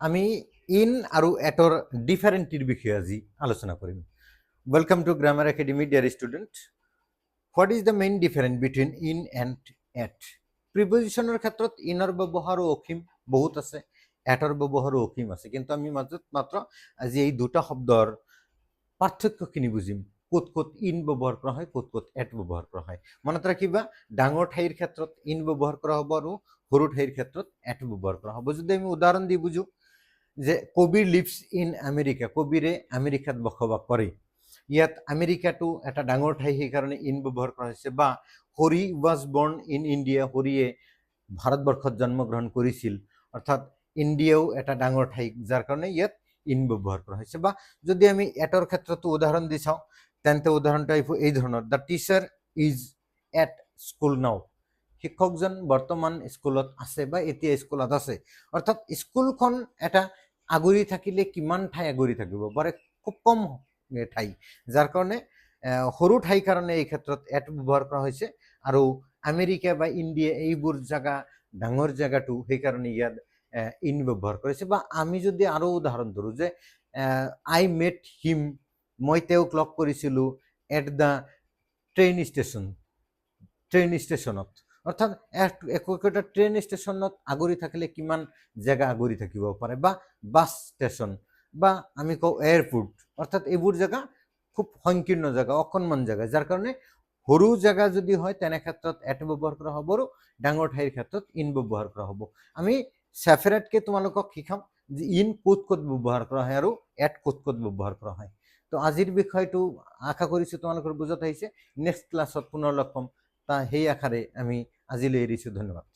আমি ইন আৰু এটৰ ডিফাৰেণ্টিৰ বিষয়ে আজি আলোচনা কৰিম। Welcome to grammar academy dear student. What is the main difference between in and at? প্রিপজিশনের ক্ষেত্ৰত ইনৰ ব্যৱহাৰো অসীম বহুত আছে, এটৰ ব্যৱহাৰো অসীম আছে, কিন্তু আমি মাত্ৰ আজি এই দুটা শব্দৰ পাৰ্থক্যখিনি বুজিম। ক'ত ক'ত ইন ব্যৱহাৰ কৰা হয়, ক'ত ক'ত এট ব্যৱহাৰ কৰা হয়। মনত ৰাখিবা, ডাঙৰ ঠাইৰ ক্ষেত্ৰত ইন ব্যৱহাৰ কৰা হ'ব আৰু সৰু ঠাইৰ ক্ষেত্ৰত এট ব্যৱহাৰ কৰা হ'ব। যদি আমি উদাহৰণ দি বুজো যে কবিৰ লিভছ ইন আমেৰিকা, কবিৰে আমেৰিকাত বসবাস কৰে, ইয়াত আমেৰিকাটো এটা ডাঙৰ ঠাই, সেইকাৰণে ইন ব্যৱহাৰ কৰা হৈছে। বা হৰি ৱাজ বৰ্ণ ইন ইণ্ডিয়া, হৰিয়ে ভাৰতবৰ্ষত জন্মগ্ৰহণ কৰিছিল, অৰ্থাৎ ইণ্ডিয়াও এটা ডাঙৰ ঠাই, যাৰ কাৰণে ইয়াত ইন ব্যৱহাৰ কৰা হৈছে। বা যদি আমি এটৰ ক্ষেত্ৰতো উদাহৰণ দি চাওঁ, তেন্তে উদাহৰণটো আহিব এই ধৰণৰ, the teacher is at school now, শিক্ষকজন বৰ্তমান স্কুলত আছে বা এতিয়া স্কুলত আছে। অৰ্থাৎ স্কুলখন এটা আগুৰি থাকিলে কিমান ঠাই আগুৰি থাকিব পাৰে, খুব কম ঠাই, যাৰ কাৰণে সৰু ঠাই কাৰণে এই ক্ষেত্ৰত এট ব্যৱহাৰ কৰা হৈছে। আৰু আমেৰিকা বা ইণ্ডিয়া এইবোৰ জাগা ডাঙৰ জাগাটো, সেইকাৰণে ইয়াত ইন ব্যৱহাৰ কৰিছে। বা আমি যদি আৰু উদাহৰণ ধৰোঁ যে আই মেট হিম, মই তেওঁক লগ কৰিছিলোঁ at the train station, train ষ্টেচনত। অৰ্থাৎ একোটা ট্ৰেইন ষ্টেচনত আগুৰি থাকিলে কিমান জেগা আগুৰি থাকিব পাৰে। বা বাছ ষ্টেচন, বা আমি কওঁ এয়াৰপোৰ্ট, অৰ্থাৎ এইবোৰ জেগা খুব সংকীৰ্ণ জেগা, অকণমান জেগা, যাৰ কাৰণে সৰু জেগা যদি হয় তেনে ক্ষেত্ৰত এট ব্যৱহাৰ কৰা হ'ব আৰু ডাঙৰ ঠাইৰ ক্ষেত্ৰত ইন ব্যৱহাৰ কৰা হ'ব। আমি ছেপাৰেটকে তোমালোকক শিকাম যে ইন ক'ত ক'ত ব্যৱহাৰ কৰা হয় আৰু এট ক'ত ক'ত ব্যৱহাৰ কৰা হয়। তো আজিৰ বিষয়টো আশা কৰিছোঁ তোমালোকৰ বুজত আহিছে। নেক্সট ক্লাছত পুনৰ লগ পাম, সেই আশাৰে আমি আজিলৈ এৰিছোঁ। ধন্যবাদ।